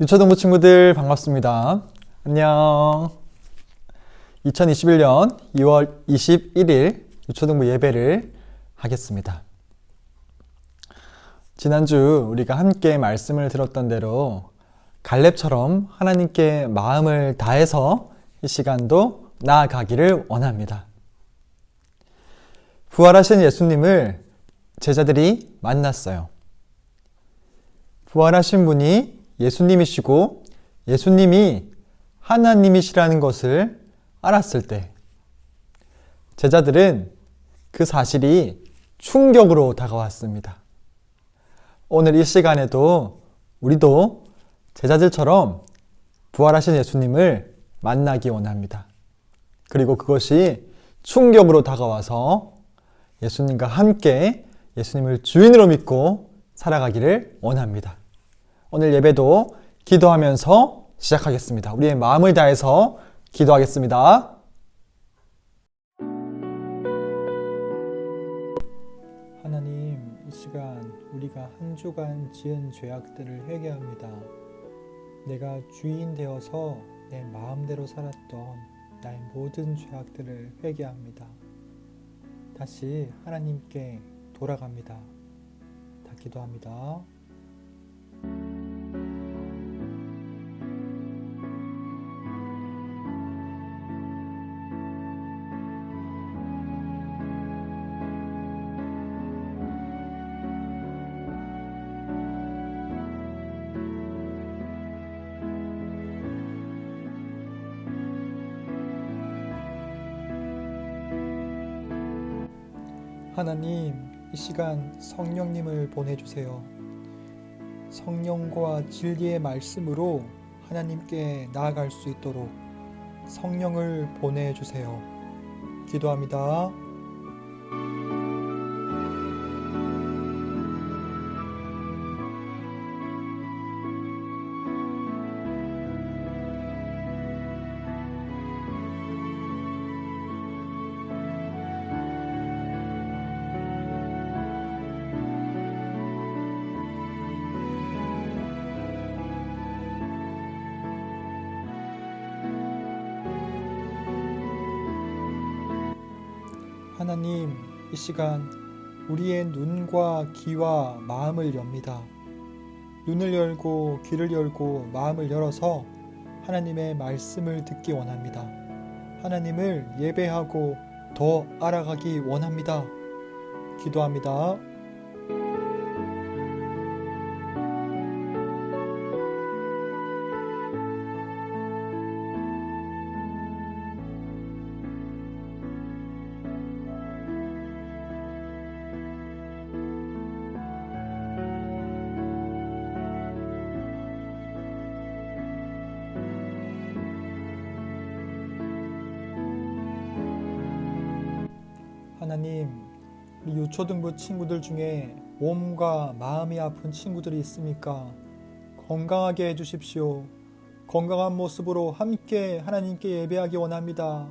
유초등부 친구들 반갑습니다. 안녕. 2021년 2월 21일 유초등부 예배를 하겠습니다. 지난주 우리가 함께 말씀을 들었던 대로 갈렙처럼 하나님께 마음을 다해서 이 시간도 나아가기를 원합니다. 부활하신 예수님을 제자들이 만났어요. 부활하신 분이 예수님이시고 예수님이 하나님이시라는 것을 알았을 때 제자들은 그 사실이 충격으로 다가왔습니다. 오늘 이 시간에도 우리도 제자들처럼 부활하신 예수님을 만나기 원합니다. 그리고 그것이 충격으로 다가와서 예수님과 함께 예수님을 주인으로 믿고 살아가기를 원합니다. 오늘 예배도 기도하면서 시작하겠습니다. 우리의 마음을 다해서 기도하겠습니다. 하나님, 이 시간 우리가 한 주간 지은 죄악들을 회개합니다. 내가 주인 되어서 내 마음대로 살았던 나의 모든 죄악들을 회개합니다. 다시 하나님께 돌아갑니다. 다 기도합니다. 하나님, 이 시간 성령님을 보내주세요. 성령과 진리의 말씀으로 하나님께 나아갈 수 있도록 성령을 보내주세요. 기도합니다. 하나님, 이 시간 우리의 눈과 귀와 마음을 엽니다. 눈을 열고 귀를 열고 마음을 열어서 하나님의 말씀을 듣기 원합니다. 하나님을 예배하고 더 알아가기 원합니다. 기도합니다. 하나님, 우리 유초등부 친구들 중에 몸과 마음이 아픈 친구들이 있습니까? 건강하게 해주십시오. 건강한 모습으로 함께 하나님께 예배하기 원합니다.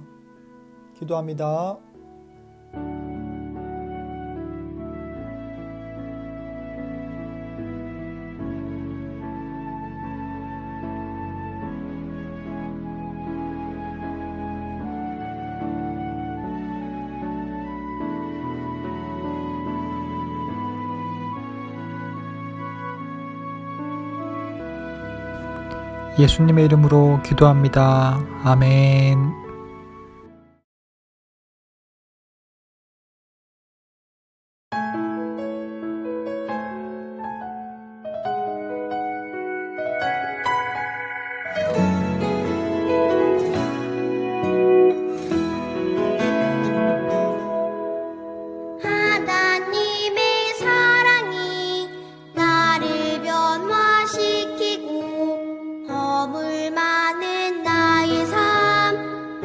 기도합니다. 예수님의 이름으로 기도합니다. 아멘. 하나님의 사랑이 나를 변화시키고 허물 많은 나의 삶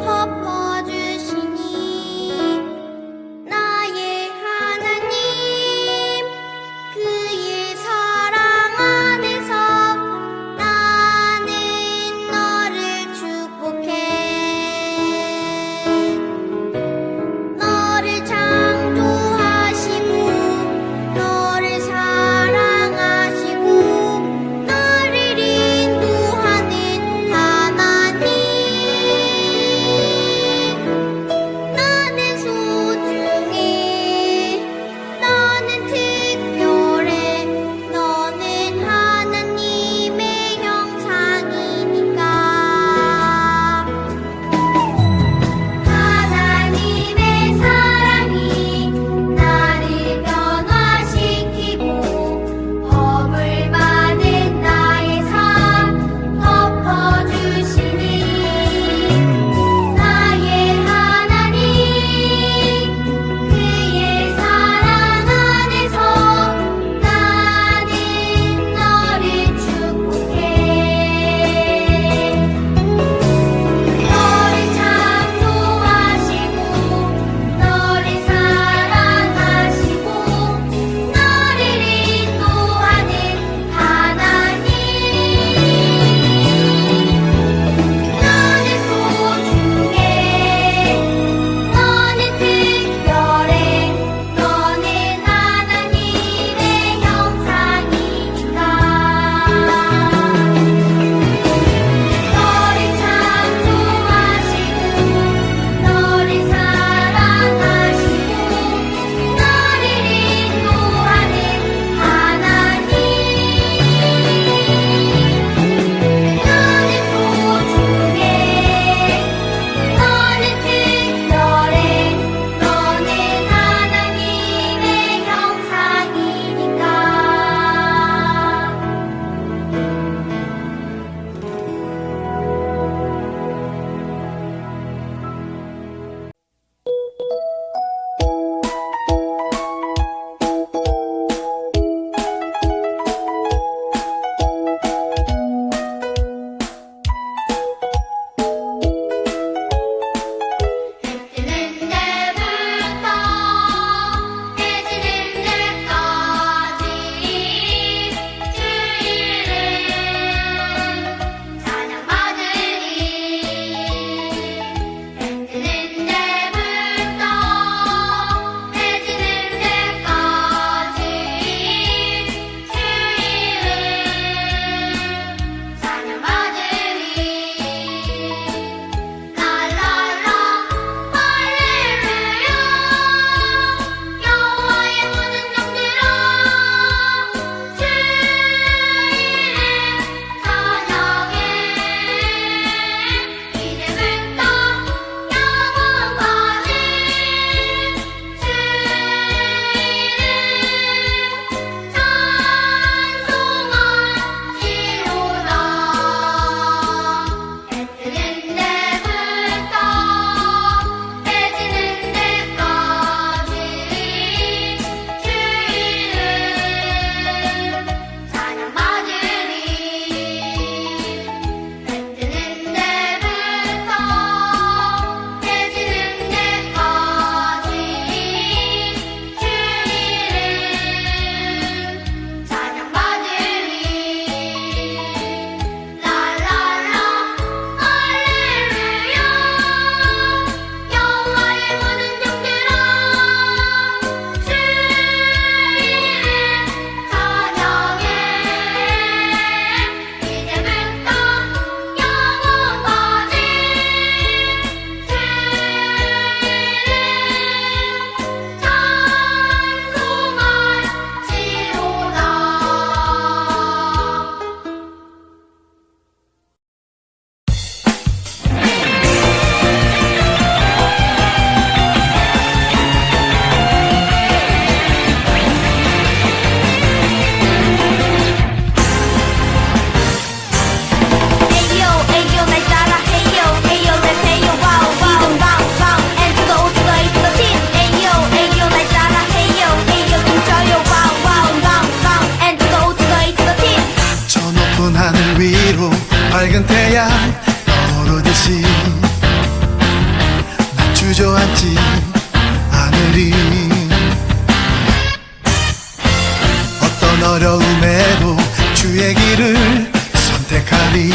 어려움에도 주의 길을 선택하리.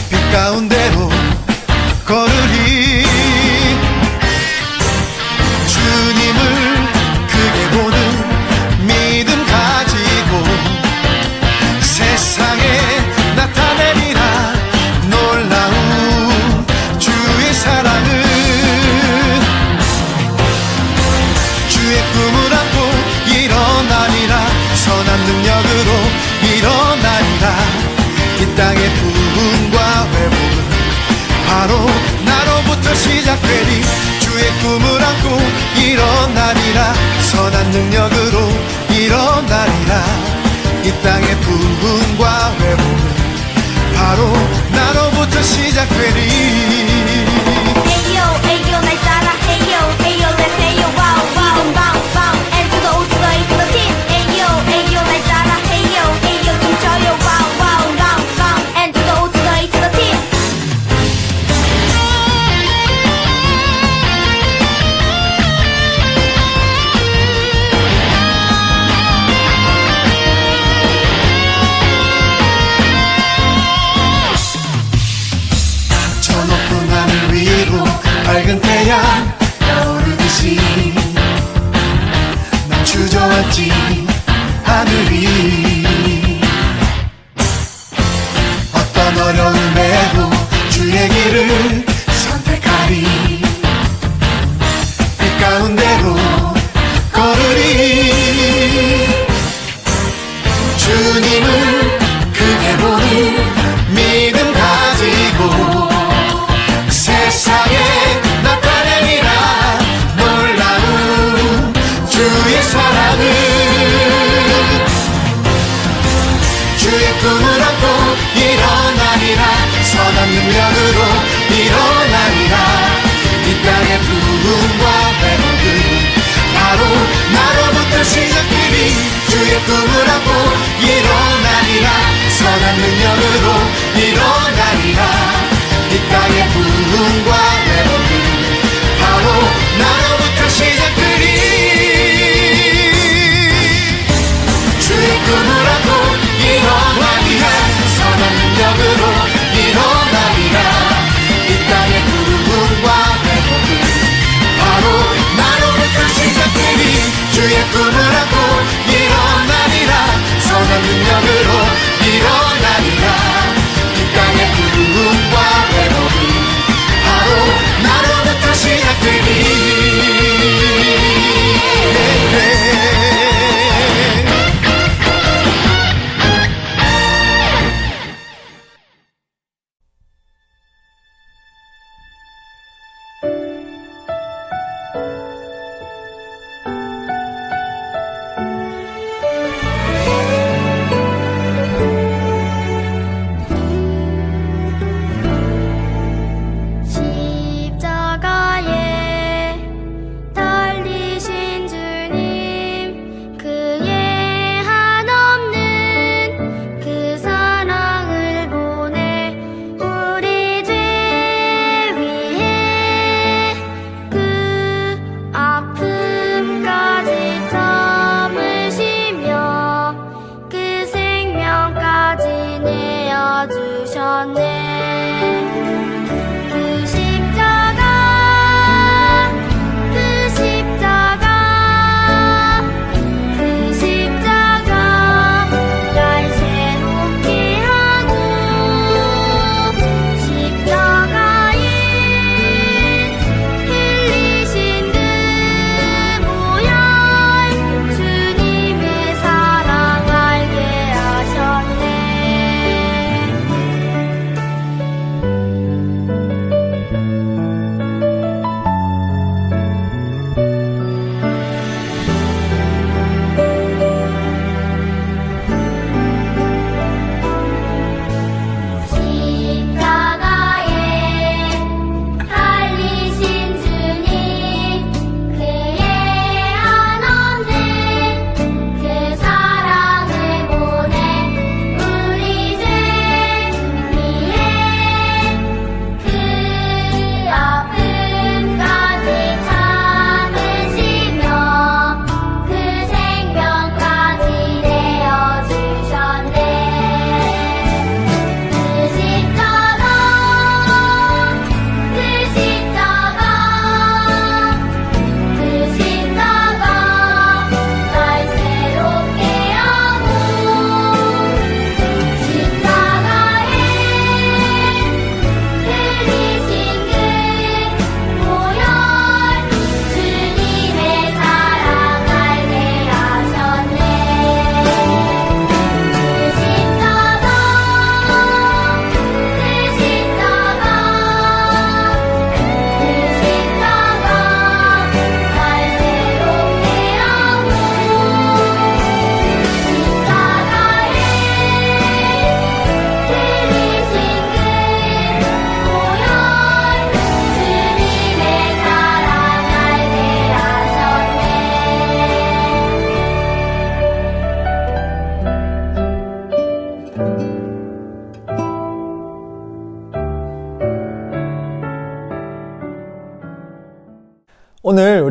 빛 가운데로 걸으리. 주님을 크게 보는 믿음 가지고 세상에 나타내리라. 놀라운 주의 사랑을. 주의 꿈을 안고 일어나리라. 선한 능력으로 일어나리라. 이 땅의 부흥과 회복은 바로 나로부터 시작되리. 주의 꿈을 안고 일어나리라. 선한 능력으로 일어나리라. 이 땅의 부흥과 회복은 바로 나로부터 시작되리. Ayo, ayo, 날 따라 Ayo, ayo, let's ayo, wow, wow, wow, wow. And to the O to the A to the T. Ayo, ayo, 날 따라 Ayo, ayo, 춤춰요, wow, wow, wow, wow. And to the O to the A to the T. 저 높은 하늘 위로 밝은 태양 떠오르듯이 난 주저앉지 않으리. 어떤 어려움에도 주의 길을 선택하리. 빛 가운데로 걸으리. 주님을 크게 보는 믿음 가지고 세상에 나타내리라. 놀라운 주의 사랑을. 주의 꿈을 안고 일어나리라. 선한 능력으로 일어나리라. 이 땅의 부흥과 회복은 바로 나로부터 시작되리. 주의 꿈을 안고 일어나리라. 선한 능력으로 일어나리라. 이 땅의 부흥과 회복은 바로 나로부터 시작되리. 주의 꿈을 안고 일어나리라. 선한 능력으로 일어나리라. 이 땅의 부흥과 회복은 바로 나로부터 시작되리. 주의 꿈을 안고 일어나리라. 선한 능력으로 일어나리라. 이 땅의 부흥과 회복은 바로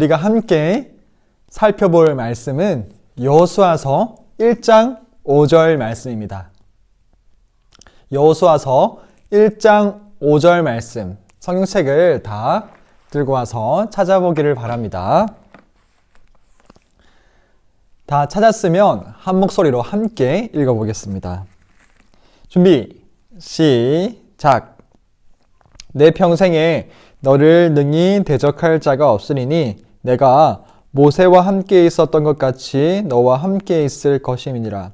우리가 함께 살펴볼 말씀은 여호수아서 1장 5절 말씀입니다. 여호수아서 1장 5절 말씀, 성경책을 다 들고 와서 찾아보기를 바랍니다. 다 찾았으면 한 목소리로 함께 읽어보겠습니다. 준비, 시작. 내 평생에 너를 능히 대적할 자가 없으리니 내가 모세와 함께 있었던 것 같이 너와 함께 있을 것임이니라.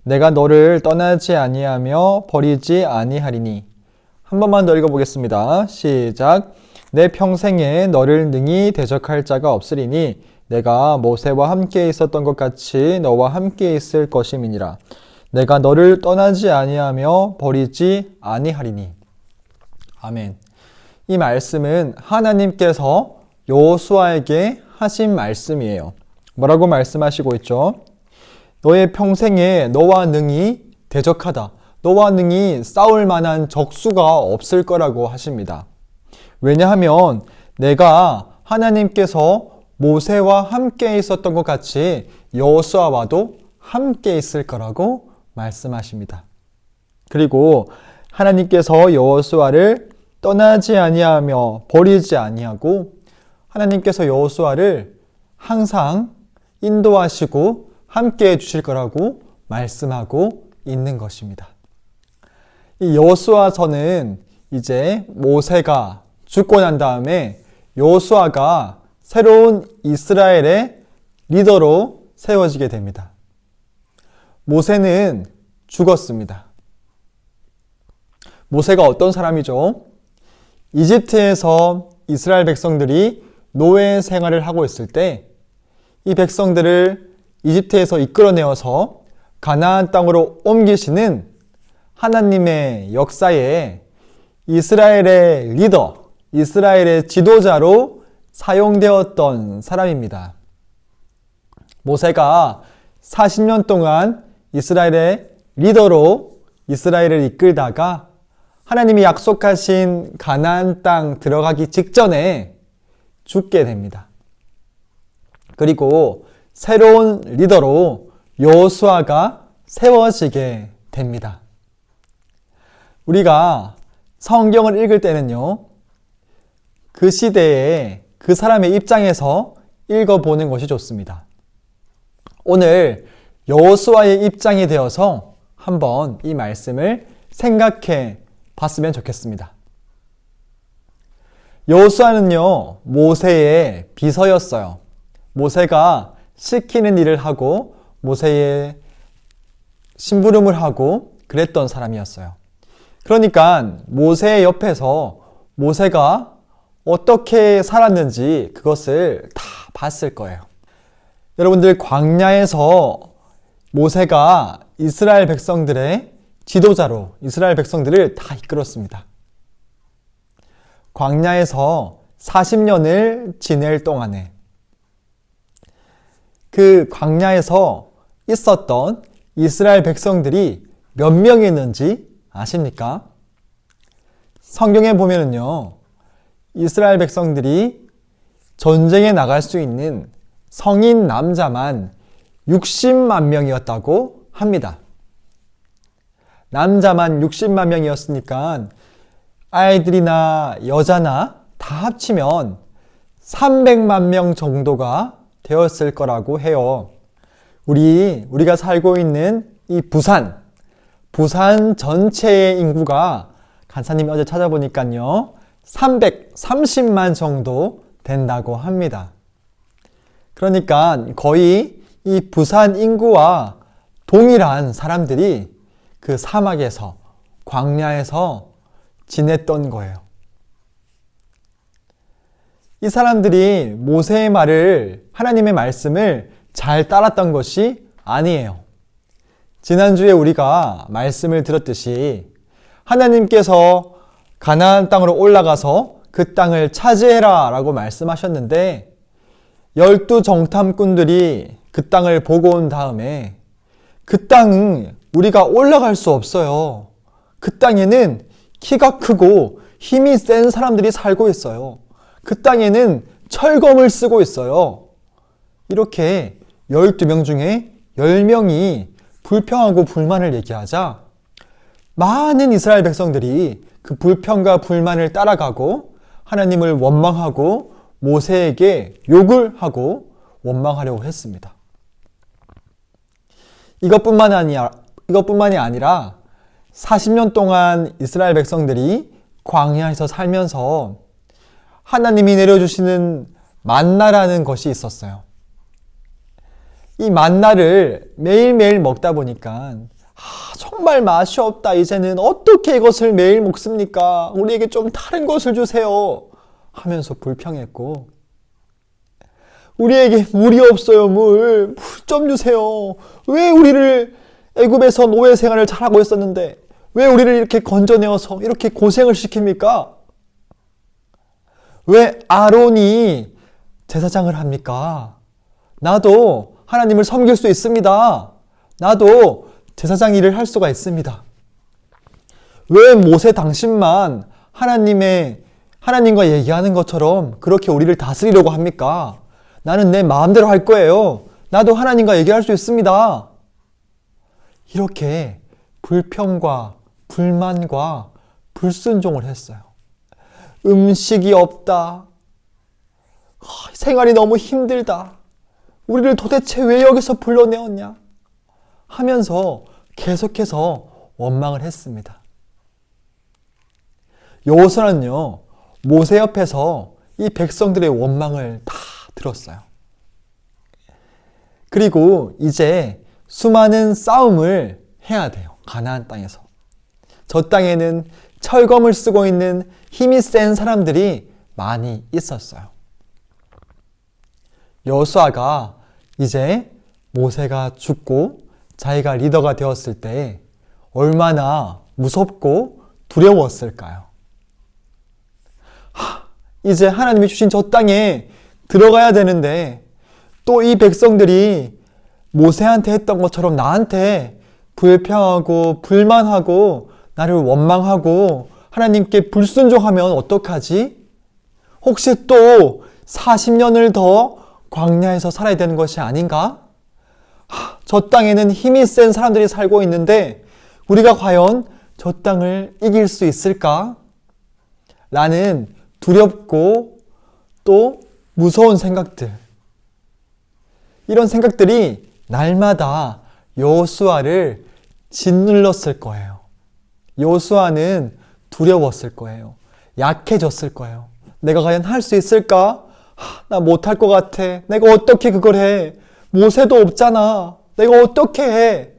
내가 너를 떠나지 아니하며 버리지 아니하리니. 한 번만 더 읽어보겠습니다. 시작. 내 평생에 너를 능히 대적할 자가 없으리니 내가 모세와 함께 있었던 것 같이 너와 함께 있을 것임이니라. 내가 너를 떠나지 아니하며 버리지 아니하리니. 아멘. 이 말씀은 하나님께서 여호수아에게 하신 말씀이에요. 뭐라고 말씀하시고 있죠? 너의 평생에 너와 능히 대적하다. 너와 능히 싸울 만한 적수가 없을 거라고 하십니다. 왜냐하면 내가 하나님께서 모세와 함께 있었던 것 같이 여호수아와도 함께 있을 거라고 말씀하십니다. 그리고 하나님께서 여호수아를 떠나지 아니하며 버리지 아니하고 하나님께서 여호수아를 항상 인도하시고 함께 해 주실 거라고 말씀하고 있는 것입니다. 이 여호수아서는 이제 모세가 죽고 난 다음에 여호수아가 새로운 이스라엘의 리더로 세워지게 됩니다. 모세는 죽었습니다. 모세가 어떤 사람이죠? 이집트에서 이스라엘 백성들이 노예 생활을 하고 있을 때 이 백성들을 이집트에서 이끌어내어서 가나안 땅으로 옮기시는 하나님의 역사에 이스라엘의 리더, 이스라엘의 지도자로 사용되었던 사람입니다. 모세가 40년 동안 이스라엘의 리더로 이스라엘을 이끌다가 하나님이 약속하신 가나안 땅 들어가기 직전에 죽게 됩니다. 그리고 새로운 리더로 여호수아가 세워지게 됩니다. 우리가 성경을 읽을 때는요, 그 시대에 그 사람의 입장에서 읽어보는 것이 좋습니다. 오늘 여호수아의 입장이 되어서 한번 이 말씀을 생각해 봤으면 좋겠습니다. 여호수아는요, 모세의 비서였어요. 모세가 시키는 일을 하고 모세의 심부름을 하고 그랬던 사람이었어요. 그러니까 모세의 옆에서 모세가 어떻게 살았는지 그것을 다 봤을 거예요. 여러분들, 광야에서 모세가 이스라엘 백성들의 지도자로 이스라엘 백성들을 다 이끌었습니다. 광야에서 40년을 지낼 동안에 그 광야에서 있었던 이스라엘 백성들이 몇 명이었는지 아십니까? 성경에 보면은요, 이스라엘 백성들이 전쟁에 나갈 수 있는 성인 남자만 60만 명이었다고 합니다. 남자만 60만 명이었으니까 아이들이나 여자나 다 합치면 300만 명 정도가 되었을 거라고 해요. 우리가 살고 있는 이 부산 전체의 인구가 간사님이 어제 찾아보니까요, 330만 정도 된다고 합니다. 그러니까 거의 이 부산 인구와 동일한 사람들이 그 사막에서, 광야에서 지냈던 거예요. 이 사람들이 모세의 말을, 하나님의 말씀을 잘 따랐던 것이 아니에요. 지난주에 우리가 말씀을 들었듯이 하나님께서 가나안 땅으로 올라가서 그 땅을 차지해라 라고 말씀하셨는데 12정탐꾼들이 그 땅을 보고 온 다음에 그 땅은 우리가 올라갈 수 없어요. 그 땅에는 키가 크고 힘이 센 사람들이 살고 있어요. 그 땅에는 철검을 쓰고 있어요. 이렇게 12명 중에 10명이 불평하고 불만을 얘기하자 많은 이스라엘 백성들이 그 불평과 불만을 따라가고 하나님을 원망하고 모세에게 욕을 하고 원망하려고 했습니다. 이것뿐만이 아니라 40년 동안 이스라엘 백성들이 광야에서 살면서 하나님이 내려주시는 만나라는 것이 있었어요. 이 만나를 매일매일 먹다 보니까 정말 맛이 없다. 이제는 어떻게 이것을 매일 먹습니까? 우리에게 좀 다른 것을 주세요. 하면서 불평했고, 우리에게 물이 없어요. 물 좀 주세요. 왜 우리를 애굽에서 노예 생활을 잘하고 있었는데 왜 우리를 이렇게 건져내어서 이렇게 고생을 시킵니까? 왜 아론이 제사장을 합니까? 나도 하나님을 섬길 수 있습니다. 나도 제사장 일을 할 수가 있습니다. 왜 모세 당신만 하나님과 얘기하는 것처럼 그렇게 우리를 다스리려고 합니까? 나는 내 마음대로 할 거예요. 나도 하나님과 얘기할 수 있습니다. 이렇게 불평과 불만과 불순종을 했어요. 음식이 없다. 생활이 너무 힘들다. 우리를 도대체 왜 여기서 불러내었냐? 하면서 계속해서 원망을 했습니다. 여호수아는요, 모세 옆에서 이 백성들의 원망을 다 들었어요. 그리고 이제 수많은 싸움을 해야 돼요. 가나안 땅에서. 저 땅에는 철검을 쓰고 있는 힘이 센 사람들이 많이 있었어요. 여호수아가 이제 모세가 죽고 자기가 리더가 되었을 때 얼마나 무섭고 두려웠을까요? 이제 하나님이 주신 저 땅에 들어가야 되는데 또 이 백성들이 모세한테 했던 것처럼 나한테 불평하고 불만하고 나를 원망하고 하나님께 불순종하면 어떡하지? 혹시 또 40년을 더 광야에서 살아야 되는 것이 아닌가? 저 땅에는 힘이 센 사람들이 살고 있는데 우리가 과연 저 땅을 이길 수 있을까? 라는 두렵고 또 무서운 생각들. 이런 생각들이 날마다 여호수아를 짓눌렀을 거예요. 여호수아는 두려웠을 거예요. 약해졌을 거예요. 내가 과연 할 수 있을까? 나 못할 것 같아. 내가 어떻게 그걸 해? 모세도 없잖아. 내가 어떻게 해?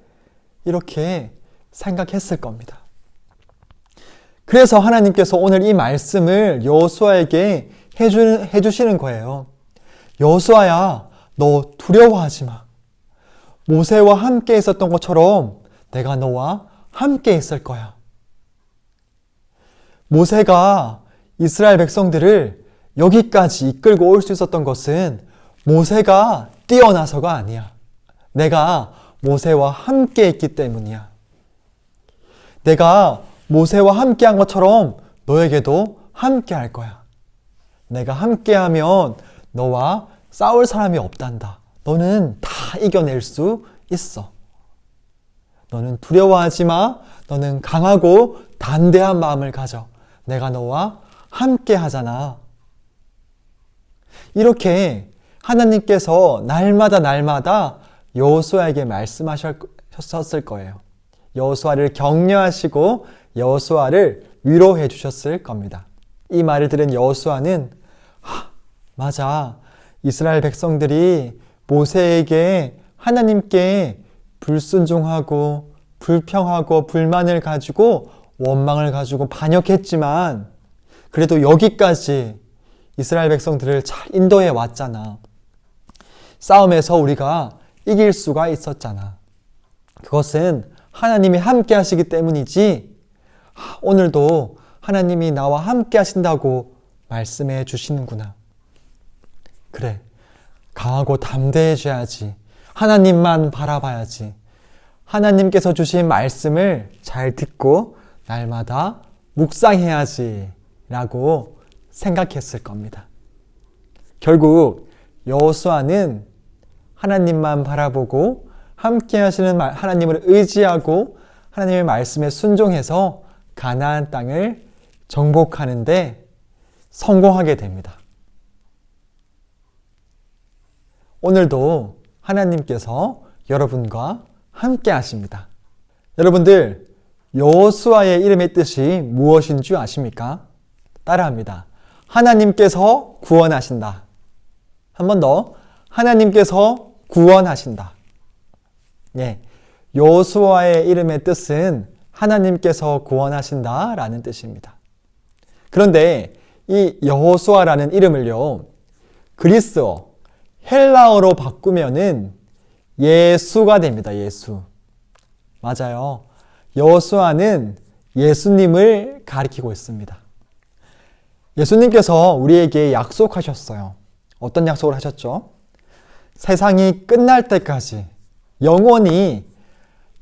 이렇게 생각했을 겁니다. 그래서 하나님께서 오늘 이 말씀을 여호수아에게 해주시는 거예요. 여호수아야, 너 두려워하지 마. 모세와 함께 있었던 것처럼 내가 너와 함께 있을 거야. 모세가 이스라엘 백성들을 여기까지 이끌고 올 수 있었던 것은 모세가 뛰어나서가 아니야. 내가 모세와 함께 있기 때문이야. 내가 모세와 함께 한 것처럼 너에게도 함께 할 거야. 내가 함께 하면 너와 싸울 사람이 없단다. 너는 다 이겨낼 수 있어. 너는 두려워하지 마. 너는 강하고 담대한 마음을 가져. 내가 너와 함께 하잖아. 이렇게 하나님께서 날마다 여호수아에게 말씀하셨을 거예요. 여호수아를 격려하시고 여호수아를 위로해 주셨을 겁니다. 이 말을 들은 여호수아는 맞아. 이스라엘 백성들이 모세에게 하나님께 불순종하고 불평하고 불만을 가지고 원망을 가지고 반역했지만 그래도 여기까지 이스라엘 백성들을 잘 인도해 왔잖아. 싸움에서 우리가 이길 수가 있었잖아. 그것은 하나님이 함께 하시기 때문이지. 오늘도 하나님이 나와 함께 하신다고 말씀해 주시는구나. 그래, 강하고 담대해져야지. 하나님만 바라봐야지. 하나님께서 주신 말씀을 잘 듣고 날마다 묵상해야지 라고 생각했을 겁니다. 결국 여호수아는 하나님만 바라보고 함께 하시는 하나님을 의지하고 하나님의 말씀에 순종해서 가나안 땅을 정복하는데 성공하게 됩니다. 오늘도 하나님께서 여러분과 함께 하십니다. 여러분들, 여호수아의 이름의 뜻이 무엇인 줄 아십니까? 따라합니다. 하나님께서 구원하신다. 한 번 더. 하나님께서 구원하신다. 예, 여호수아의 이름의 뜻은 하나님께서 구원하신다 라는 뜻입니다. 그런데 이 여호수아라는 이름을요, 그리스어, 헬라어로 바꾸면은 예수가 됩니다. 예수. 맞아요. 여호수아는 예수님을 가리키고 있습니다. 예수님께서 우리에게 약속하셨어요. 어떤 약속을 하셨죠? 세상이 끝날 때까지 영원히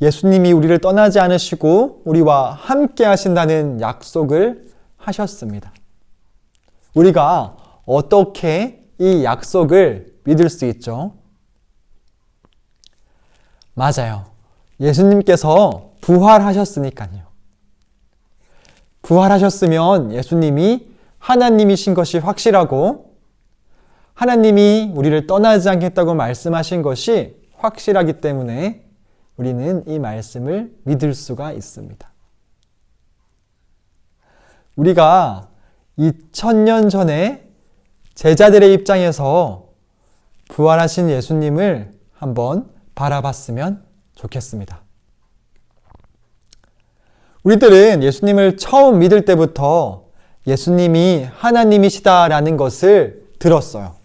예수님이 우리를 떠나지 않으시고 우리와 함께 하신다는 약속을 하셨습니다. 우리가 어떻게 이 약속을 믿을 수 있죠? 맞아요. 예수님께서 부활하셨으니까요. 부활하셨으면 예수님이 하나님이신 것이 확실하고 하나님이 우리를 떠나지 않겠다고 말씀하신 것이 확실하기 때문에 우리는 이 말씀을 믿을 수가 있습니다. 우리가 2000년 전에 제자들의 입장에서 부활하신 예수님을 한번 바라봤으면 좋겠습니다. 우리들은 예수님을 처음 믿을 때부터 예수님이 하나님이시다라는 것을 들었어요.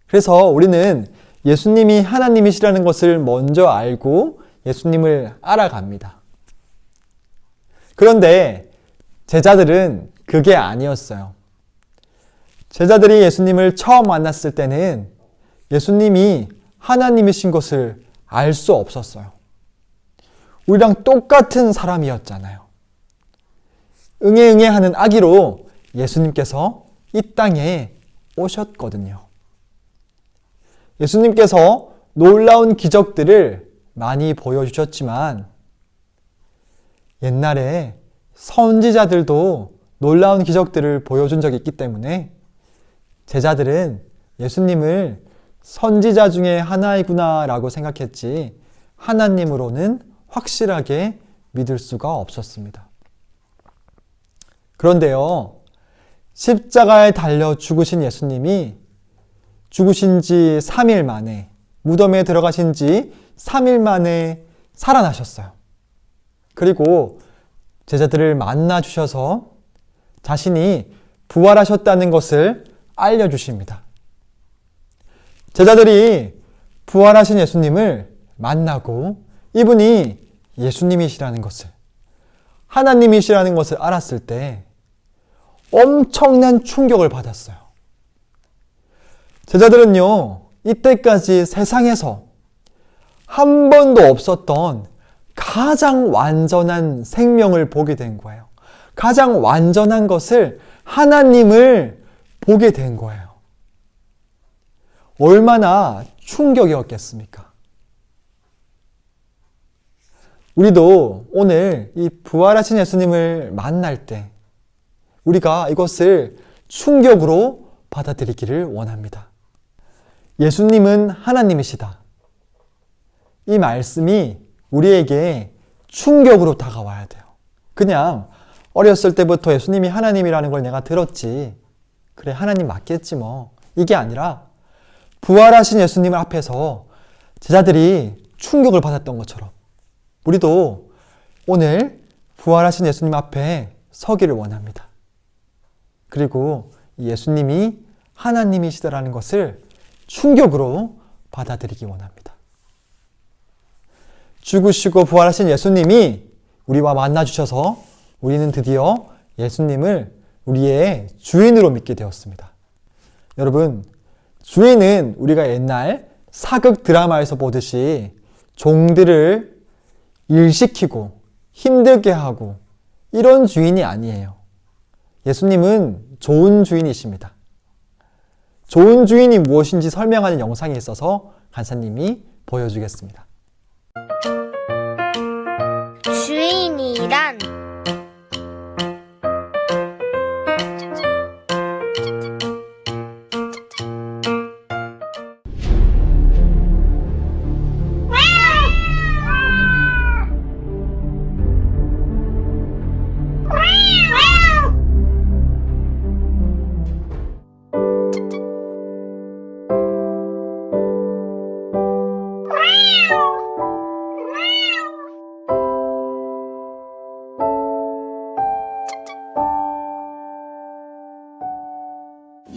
그래서 우리는 예수님이 하나님이시라는 것을 먼저 알고 예수님을 알아갑니다. 그런데 제자들은 그게 아니었어요. 제자들이 예수님을 처음 만났을 때는 예수님이 하나님이신 것을 알 수 없었어요. 우리랑 똑같은 사람이었잖아요. 응애 하는 아기로 예수님께서 이 땅에 오셨거든요. 예수님께서 놀라운 기적들을 많이 보여주셨지만 옛날에 선지자들도 놀라운 기적들을 보여준 적이 있기 때문에 제자들은 예수님을 선지자 중에 하나이구나 라고 생각했지 하나님으로는 확실하게 믿을 수가 없었습니다. 그런데요, 십자가에 달려 죽으신 예수님이 죽으신 지 3일 만에, 무덤에 들어가신 지 3일 만에 살아나셨어요. 그리고 제자들을 만나 주셔서 자신이 부활하셨다는 것을 알려주십니다. 제자들이 부활하신 예수님을 만나고 이분이 예수님이시라는 것을, 하나님이시라는 것을 알았을 때 엄청난 충격을 받았어요. 제자들은요, 이때까지 세상에서 한 번도 없었던 가장 완전한 생명을 보게 된 거예요. 가장 완전한 것을, 하나님을 보게 된 거예요. 얼마나 충격이었겠습니까? 우리도 오늘 이 부활하신 예수님을 만날 때 우리가 이것을 충격으로 받아들이기를 원합니다. 예수님은 하나님이시다. 이 말씀이 우리에게 충격으로 다가와야 돼요. 그냥 어렸을 때부터 예수님이 하나님이라는 걸 내가 들었지. 그래, 하나님 맞겠지 뭐. 이게 아니라 부활하신 예수님 앞에서 제자들이 충격을 받았던 것처럼 우리도 오늘 부활하신 예수님 앞에 서기를 원합니다. 그리고 예수님이 하나님이시다라는 것을 충격으로 받아들이기 원합니다. 죽으시고 부활하신 예수님이 우리와 만나주셔서 우리는 드디어 예수님을 우리의 주인으로 믿게 되었습니다. 여러분, 주인은 우리가 옛날 사극 드라마에서 보듯이 종들을 일시키고 힘들게 하고 이런 주인이 아니에요. 예수님은 좋은 주인이십니다. 좋은 주인이 무엇인지 설명하는 영상이 있어서 간사님이 보여주겠습니다. 주인이란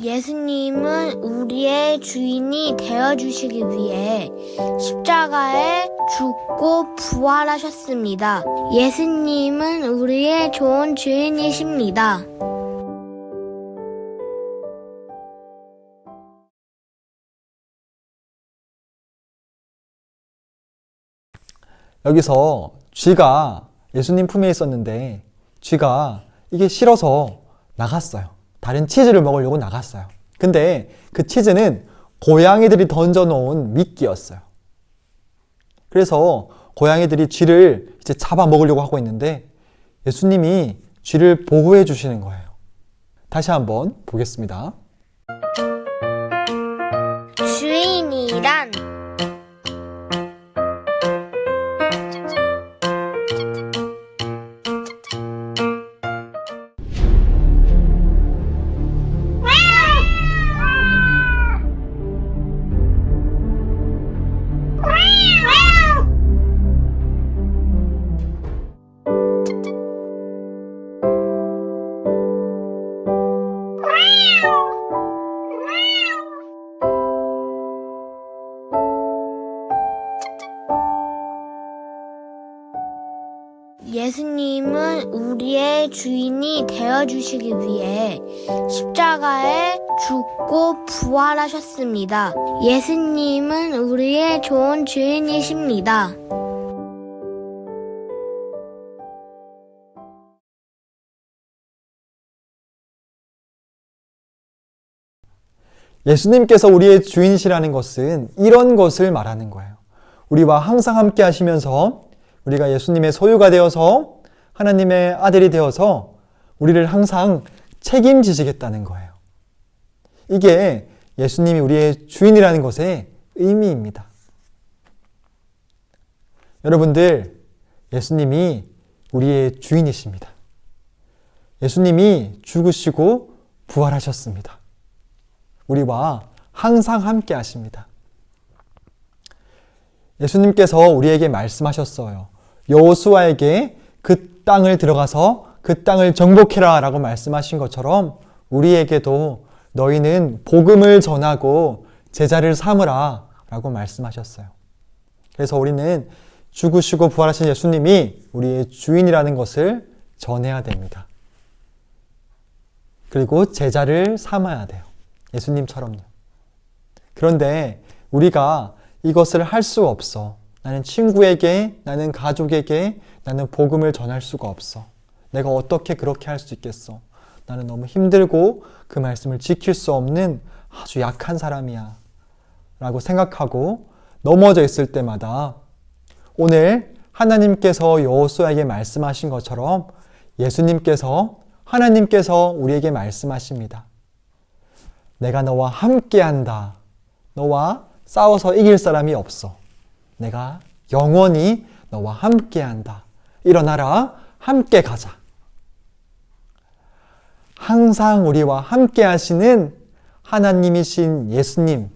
예수님은 우리의 주인이 되어주시기 위해 십자가에 죽고 부활하셨습니다. 예수님은 우리의 좋은 주인이십니다. 여기서 쥐가 예수님 품에 있었는데 쥐가 이게 싫어서 나갔어요. 다른 치즈를 먹으려고 나갔어요. 근데 그 치즈는 고양이들이 던져놓은 미끼였어요. 그래서 고양이들이 쥐를 이제 잡아 먹으려고 하고 있는데 예수님이 쥐를 보호해 주시는 거예요. 다시 한번 보겠습니다. 주인이란 예수님은 우리의 주인이 되어주시기 위해 십자가에 죽고 부활하셨습니다. 예수님은 우리의 좋은 주인이십니다. 예수님께서 우리의 주인이시라는 것은 이런 것을 말하는 거예요. 우리와 항상 함께 하시면서 우리가 예수님의 소유가 되어서 하나님의 아들이 되어서 우리를 항상 책임지시겠다는 거예요. 이게 예수님이 우리의 주인이라는 것의 의미입니다. 여러분들, 예수님이 우리의 주인이십니다. 예수님이 죽으시고 부활하셨습니다. 우리와 항상 함께 하십니다. 예수님께서 우리에게 말씀하셨어요. 여호수아에게 그 땅을 들어가서 그 땅을 정복해라 라고 말씀하신 것처럼 우리에게도 너희는 복음을 전하고 제자를 삼으라 라고 말씀하셨어요. 그래서 우리는 죽으시고 부활하신 예수님이 우리의 주인이라는 것을 전해야 됩니다. 그리고 제자를 삼아야 돼요. 예수님처럼요. 그런데 우리가 이것을 할 수 없어. 나는 친구에게, 나는 가족에게, 나는 복음을 전할 수가 없어. 내가 어떻게 그렇게 할 수 있겠어? 나는 너무 힘들고 그 말씀을 지킬 수 없는 아주 약한 사람이야. 라고 생각하고 넘어져 있을 때마다 오늘 하나님께서 여호수아에게 말씀하신 것처럼 예수님께서, 하나님께서 우리에게 말씀하십니다. 내가 너와 함께한다. 너와 싸워서 이길 사람이 없어. 내가 영원히 너와 함께한다. 일어나라. 함께 가자. 항상 우리와 함께 하시는 하나님이신 예수님,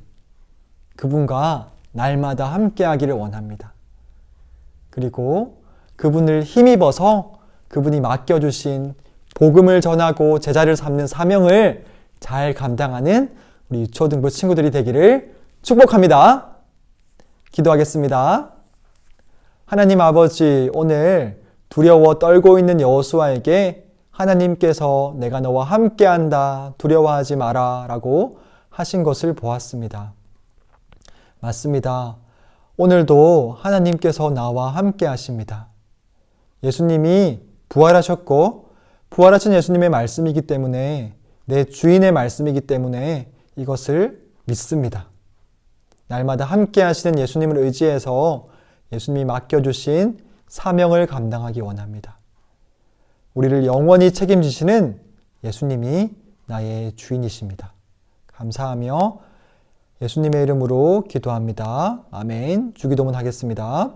그분과 날마다 함께 하기를 원합니다. 그리고 그분을 힘입어서 그분이 맡겨주신 복음을 전하고 제자를 삼는 사명을 잘 감당하는 우리 유초등부 친구들이 되기를 축복합니다. 기도하겠습니다. 하나님 아버지, 오늘 두려워 떨고 있는 여호수아에게 하나님께서 내가 너와 함께한다, 두려워하지 마라 라고 하신 것을 보았습니다. 맞습니다. 오늘도 하나님께서 나와 함께 하십니다. 예수님이 부활하셨고 부활하신 예수님의 말씀이기 때문에, 내 주인의 말씀이기 때문에 이것을 믿습니다. 날마다 함께 하시는 예수님을 의지해서 예수님이 맡겨주신 사명을 감당하기 원합니다. 우리를 영원히 책임지시는 예수님이 나의 주인이십니다. 감사하며 예수님의 이름으로 기도합니다. 아멘. 주기도문 하겠습니다.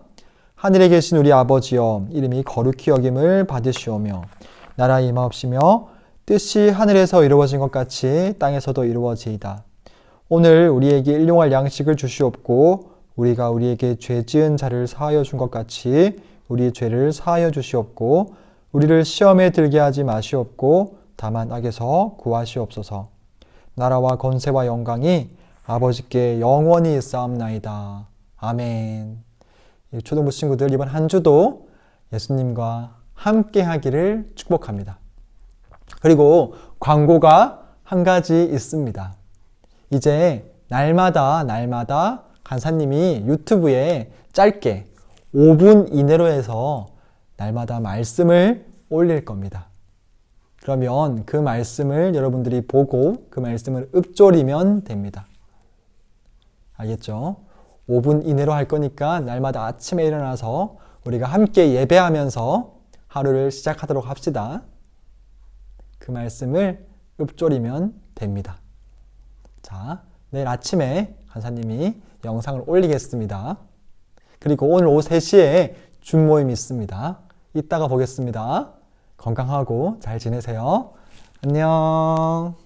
하늘에 계신 우리 아버지여, 이름이 거룩히 여김을 받으시오며 나라 임하옵시며 뜻이 하늘에서 이루어진 것 같이 땅에서도 이루어지이다. 오늘 우리에게 일용할 양식을 주시옵고 우리가 우리에게 죄 지은 자를 사하여 준 것 같이 우리 죄를 사하여 주시옵고 우리를 시험에 들게 하지 마시옵고 다만 악에서 구하시옵소서. 나라와 권세와 영광이 아버지께 영원히 있사옵나이다. 아멘. 초등부 친구들, 이번 한 주도 예수님과 함께 하기를 축복합니다. 그리고 광고가 한 가지 있습니다. 이제 날마다 간사님이 유튜브에 짧게 5분 이내로 해서 날마다 말씀을 올릴 겁니다. 그러면 그 말씀을 여러분들이 보고 그 말씀을 읊조리면 됩니다. 알겠죠? 5분 이내로 할 거니까 날마다 아침에 일어나서 우리가 함께 예배하면서 하루를 시작하도록 합시다. 그 말씀을 읊조리면 됩니다. 자, 내일 아침에 간사님이 영상을 올리겠습니다. 그리고 오늘 오후 3시에 줌 모임이 있습니다. 이따가 보겠습니다. 건강하고 잘 지내세요. 안녕.